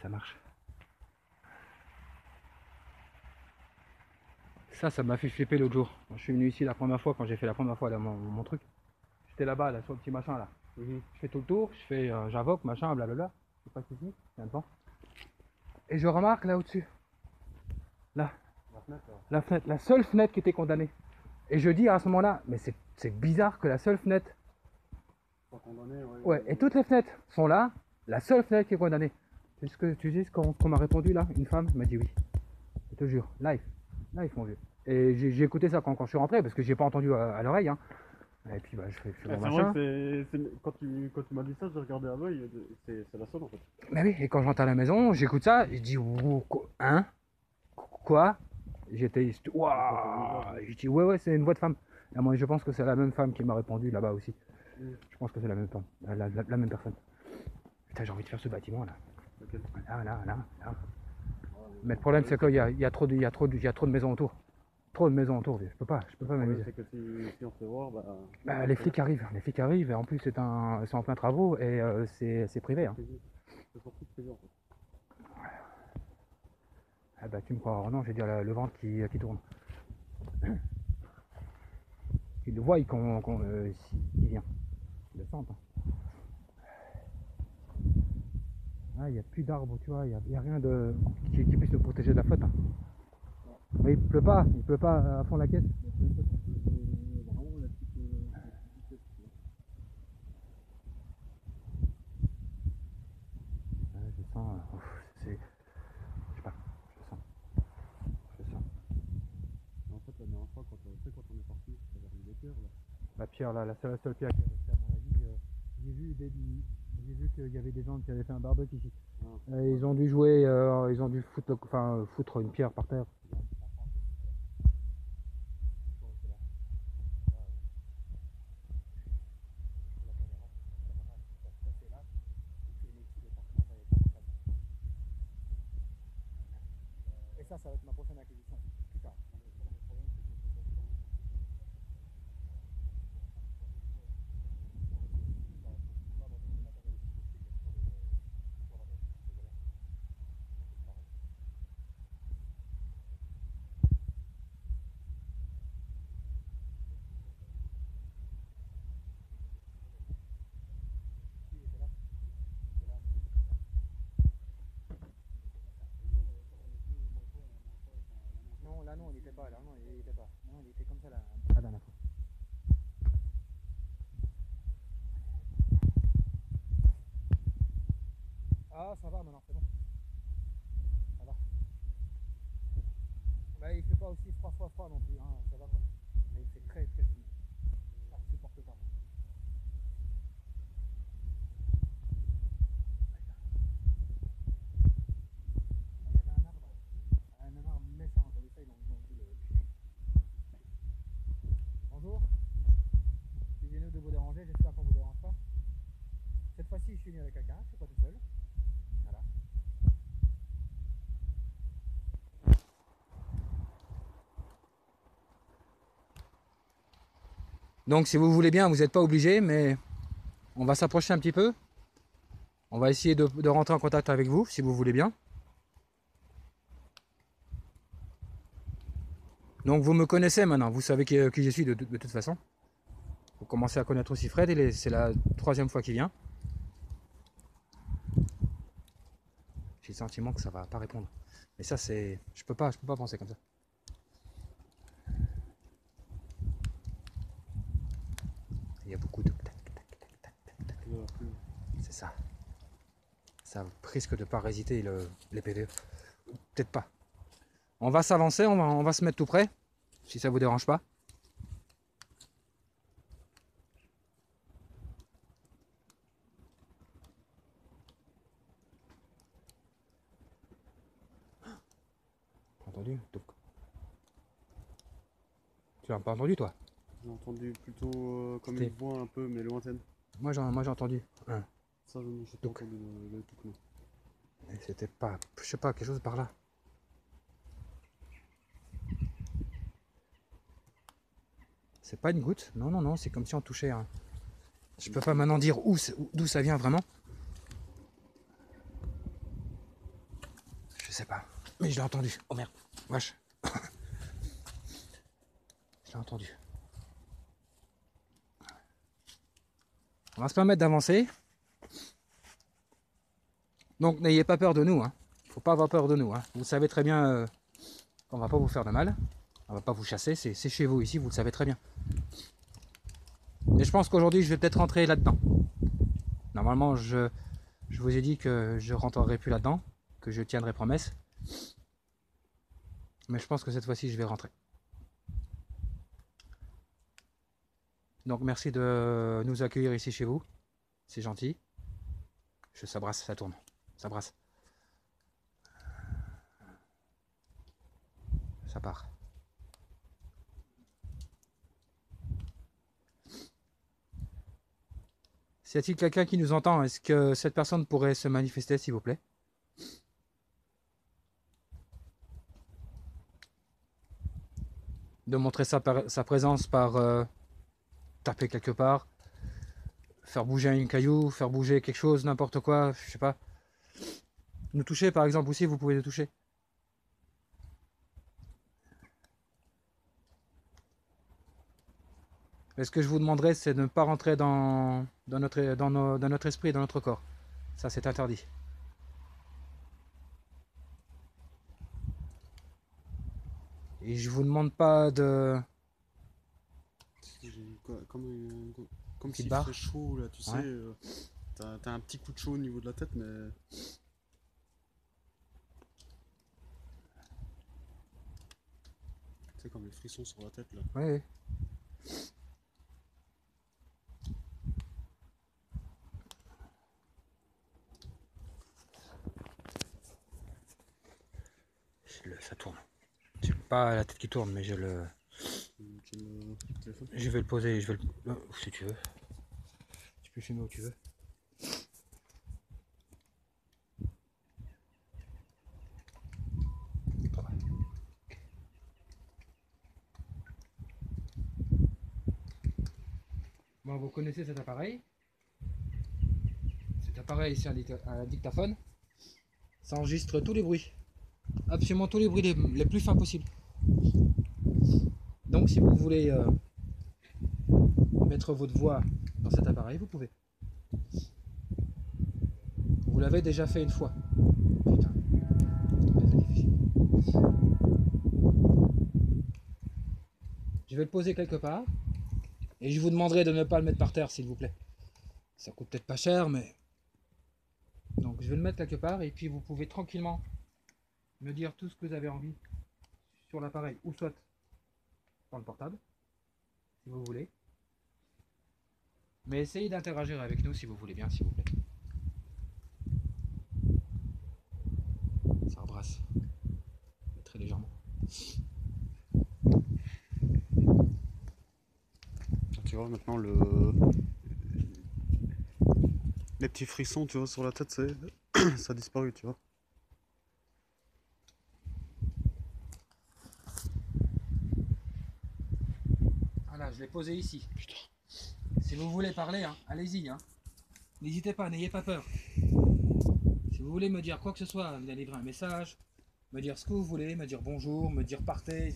ça marche. Ça m'a fait flipper l'autre jour. Quand je suis venu ici la première fois, quand j'ai fait la première fois là, mon truc. J'étais là-bas, là, sur le petit machin là. Je fais tout le tour, je fais j'invoque, machin, blablabla. Je passe ici, il y a un temps. Et je remarque là au-dessus. Là. La fenêtre, la seule fenêtre qui était condamnée. Et je dis à ce moment-là, mais c'est bizarre que la seule fenêtre. Condamné, ouais, et toutes les fenêtres sont là, la seule fenêtre qui est condamnée. Tu sais ce qu'on m'a répondu là? Une femme m'a dit oui. Je te jure, live, mon vieux. Et j'ai écouté ça quand je suis rentré, parce que j'ai pas entendu à l'oreille. Hein. Et puis bah, je fais mon machin. Vrai que quand tu m'as dit ça, j'ai regardé à l'œil, c'est la seule en fait. Mais oui, et quand je rentre à la maison, j'écoute ça, je dis, hein? Quoi? J'étais, waouh! Je dis, ouais, c'est une voix de femme. Et moi, je pense que c'est la même femme qui m'a répondu là-bas aussi. Je pense que c'est la même femme, la même personne. Putain, j'ai envie de faire ce bâtiment là. Là. Mais le problème, c'est qu'il y a trop de maisons autour. Trop de maisons autour, je peux pas m'amuser. C'est que si on se fait voir, les flics arrivent, et en plus c'est en plein travaux et c'est privé. Hein. C'est surtout privé en fait. Ah bah tu me crois, non, j'ai dit le ventre qui tourne. Ils le voient s'il vient. Ils le sentent. Hein. Ah, il n'y a plus d'arbres, tu vois, il n'y a rien qui puisse nous protéger de la flotte. Hein. Mais il pleut pas à fond la caisse. Je sens, je sais pas, je sens. En fait, la dernière fois, quand on est parti, ça avait arrivé Pierre là. La pierre là, la seule pierre qui est restée à mon avis, j'ai vu qu'il y avait des gens qui avaient fait un barbecue ici. Ils ont dû jouer, ils ont dû foutre une pierre par terre. Et ça va être ma prochaine acquisition. Plus tard. Non, il n'était pas là. Non, il était pas. Non, il était comme ça là. La dernière fois. Ah, ça va maintenant, c'est bon. Ça va. Bah, il fait pas aussi froid non plus, hein. Ça va quoi. Mais il fait très humide. Ça ne supporte pas. Il y avait un arbre méchant, t'as vu ça, ils ont dit le. Bonjour. Excusez-nous de vous déranger, j'espère qu'on vous dérange pas. Cette fois-ci, je suis venu avec quelqu'un, je suis pas tout seul. Voilà. Donc si vous voulez bien, vous n'êtes pas obligé, mais on va s'approcher un petit peu. On va essayer de rentrer en contact avec vous, si vous voulez bien. Donc vous me connaissez maintenant, vous savez qui je suis de toute façon. Vous commencez à connaître aussi Fred, c'est la 3e fois qu'il vient. J'ai le sentiment que ça va pas répondre. Mais ça c'est. Je peux pas penser comme ça. Il y a beaucoup de tac. C'est ça. Ça risque de pas résister les PV. Peut-être pas. On va s'avancer, on va se mettre tout près, si ça vous dérange pas. T'as entendu? Tu l'as pas entendu toi? J'ai entendu plutôt comme une voix un peu mais lointaine. Moi j'ai entendu. Ça, j'ai pas entendu le tout non. Et c'était pas, je sais pas, quelque chose par là. C'est pas une goutte, non, c'est comme si on touchait un. Je peux pas maintenant dire d'où ça vient vraiment. sais pas. Mais je l'ai entendu. Oh merde. Wesh. Je l'ai entendu. On va se permettre d'avancer. Donc n'ayez pas peur de nous. Hein. Faut pas avoir peur de nous. Hein. Vous savez très bien qu'on va pas vous faire de mal. On va pas vous chasser. C'est chez vous ici. Vous le savez très bien. Et je pense qu'aujourd'hui je vais peut-être rentrer là-dedans. Normalement je vous ai dit que je rentrerai plus là-dedans. Que je tiendrai promesse. Mais je pense que cette fois-ci je vais rentrer. Donc merci de nous accueillir ici chez vous. C'est gentil. Ça brasse, ça tourne. Ça brasse. Ça part. Y a-t-il quelqu'un qui nous entend? Est-ce que cette personne pourrait se manifester, s'il vous plaît? De montrer sa présence par taper quelque part, faire bouger une caillou, faire bouger quelque chose, n'importe quoi, je sais pas. Nous toucher par exemple aussi, vous pouvez nous toucher. Mais ce que je vous demanderais, c'est de ne pas rentrer dans notre esprit, dans notre corps. Ça, c'est interdit. Et je vous demande pas de... Comme s'il ferait chaud, là, tu sais. T'as un petit coup de chaud au niveau de la tête, mais... Tu sais, comme les frissons sur la tête, là. Oui. Ça tourne. C'est pas la tête qui tourne, mais je le... Je vais le poser, je vais le... si tu veux. Tu peux filmer où tu veux. Bon, vous connaissez cet appareil. Cet appareil, c'est un dictaphone. Ça enregistre tous les bruits. Absolument tous les bruits les plus fins possibles. Donc si vous voulez mettre votre voix dans cet appareil, vous pouvez. Vous l'avez déjà fait une fois. Putain. Je vais le poser quelque part. Et je vous demanderai de ne pas le mettre par terre, s'il vous plaît. Ça coûte peut-être pas cher, mais... Donc je vais le mettre quelque part et puis vous pouvez tranquillement me dire tout ce que vous avez envie sur l'appareil ou soit dans le portable, si vous voulez. Mais essayez d'interagir avec nous si vous voulez bien, s'il vous plaît. Ça rebrasse très légèrement. Tu vois maintenant les petits frissons, tu vois, sur la tête, ça a disparu, tu vois. Voilà, je l'ai posé ici. Putain. Si vous voulez parler, hein, allez-y. Hein. N'hésitez pas, n'ayez pas peur. Si vous voulez me dire quoi que ce soit, me livrer un message, me dire ce que vous voulez, me dire bonjour, me dire partez,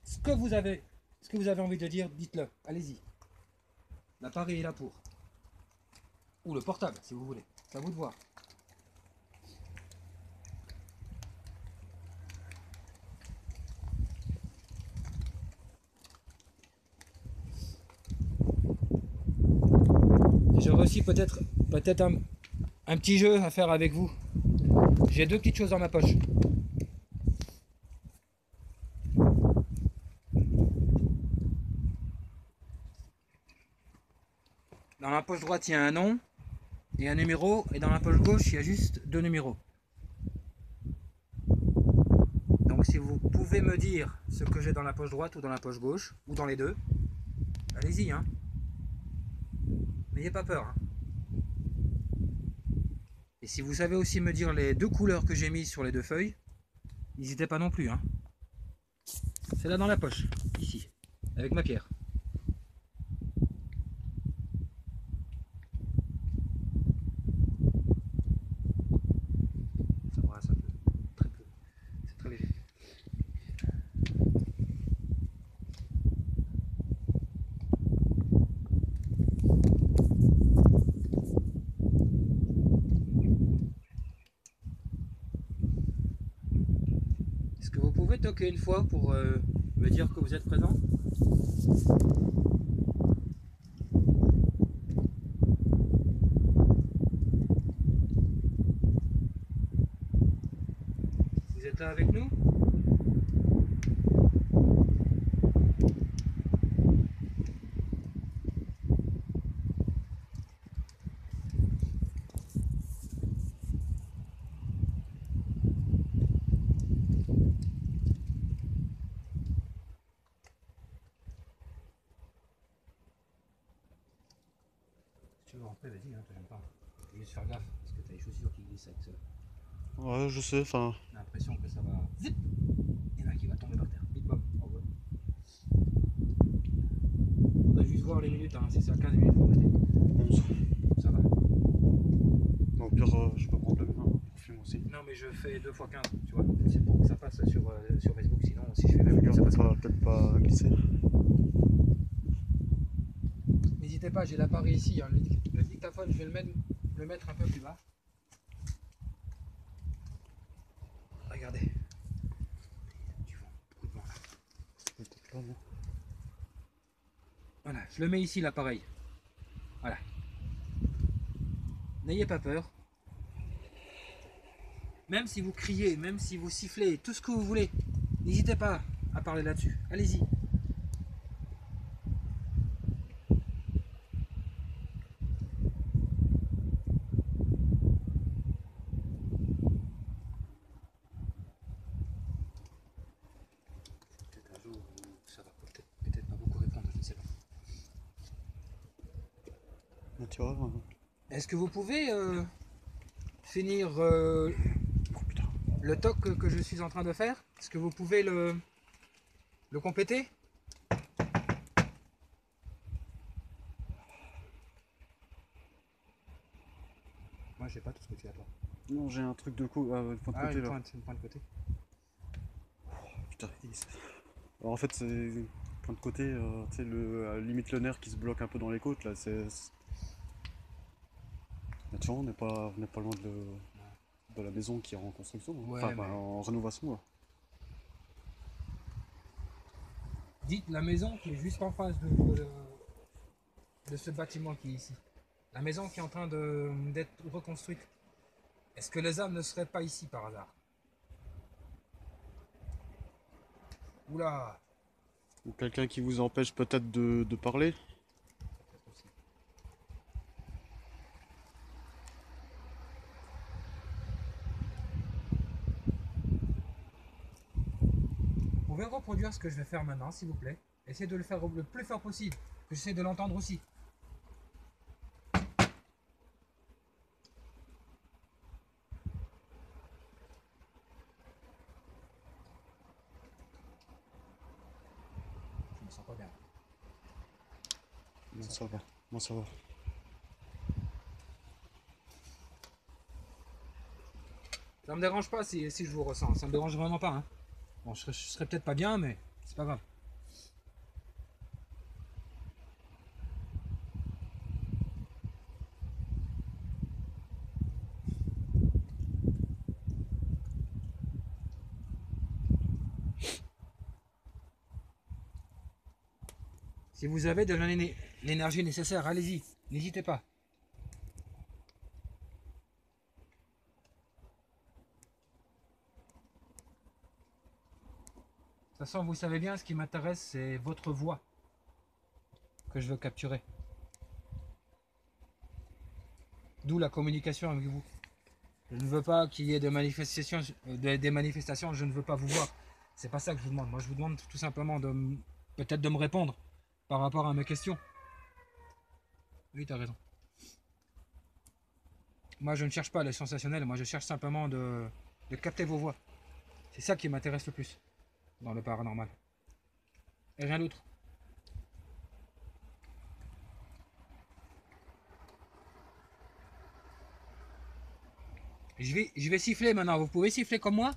ce que vous avez envie de dire, dites-le. Allez-y. L'appareil est là pour. Ou le portable, si vous voulez. C'est à vous de voir. J'aurais aussi peut-être un petit jeu à faire avec vous. J'ai deux petites choses dans ma poche. Dans la poche droite, il y a un nom et un numéro, et dans la poche gauche, il y a juste deux numéros. Donc si vous pouvez me dire ce que j'ai dans la poche droite ou dans la poche gauche, ou dans les deux, allez-y, hein. N'ayez pas peur. Hein. Et si vous savez aussi me dire les deux couleurs que j'ai mises sur les deux feuilles, n'hésitez pas non plus. Hein. C'est là dans la poche, ici, avec ma pierre. Ça brasse un peu, très peu. pouvez toquer une fois pour me dire que vous êtes présent? Vous êtes là avec nous? Tu veux rentrer, vas-y, hein, t'aimes pas. Faut juste faire gaffe, parce que t'as les chaussures qui glissent avec ça. Ouais, je sais, enfin. J'ai l'impression que ça va. Zip! Il y en a un qui va tomber par terre. Bip bam, au revoir. On va juste voir les minutes, hein. Si c'est à 15 minutes, faut arrêter. 11. Ça va. Au pire, je peux prendre le mien pour filmer aussi. Non, mais je fais 2 fois 15, tu vois. C'est pour que ça passe sur Facebook, sinon, si je fais 20 minutes, ça On passe pas. va peut-être pas glisser. N'hésitez pas, j'ai l'appareil ici, hein. Le dictaphone, je vais le mettre un peu plus bas. Regardez. Du vent, beaucoup de vent là. Peut-être là, non. Voilà, je le mets ici l'appareil. Voilà. N'ayez pas peur. Même si vous criez, même si vous sifflez, tout ce que vous voulez, n'hésitez pas à parler là-dessus. Allez-y. Peut-être un jour où ça va peut-être pas beaucoup répondre, je ne sais pas. Tu vois, Est-ce que vous pouvez finir oh putain. le toc que je suis en train de faire? Est-ce que vous pouvez le compléter? Moi, j'ai pas tout ce que tu as toi. Non, j'ai un truc de coup, point de côté Ah, là. une pointe de côté. Putain. Alors en fait, c'est point de côté, tu sais, limite le nerf qui se bloque un peu dans les côtes là. Mais tu vois, on n'est pas loin de la maison qui est en construction, hein. Ouais, Enfin, mais- en rénovation là. Dites la maison qui est juste en face de ce bâtiment qui est ici. La maison qui est en train d'être reconstruite. Est-ce que les âmes ne seraient pas ici par hasard? Oula! Ou quelqu'un qui vous empêche peut-être de parler. Vous pouvez reproduire ce que je vais faire maintenant, s'il vous plaît. Essayez de le faire le plus fort possible, que j'essaie de l'entendre aussi. Je me sens pas bien. Non, ça va. Moi, ça va. Ça me dérange pas si je vous ressens, ça me dérange vraiment pas. Hein. Bon, je serais peut-être pas bien, mais c'est pas grave. Si vous avez de l'énergie nécessaire, allez-y, n'hésitez pas. De toute façon, vous savez bien, ce qui m'intéresse, c'est votre voix que je veux capturer. D'où la communication avec vous. Je ne veux pas qu'il y ait des manifestations, je ne veux pas vous voir. C'est pas ça que je vous demande. Moi, je vous demande tout simplement peut-être de me répondre par rapport à mes questions. Oui, tu as raison. Moi, je ne cherche pas les sensationnels, moi, je cherche simplement de capter vos voix. C'est ça qui m'intéresse le plus dans le paranormal. Et rien d'autre. Je vais siffler maintenant. Vous pouvez siffler comme moi?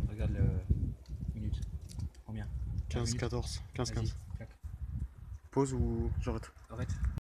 Regarde le minute. Combien? 15, 14, 15, 15. Clac. Pause ou j'arrête? Arrête.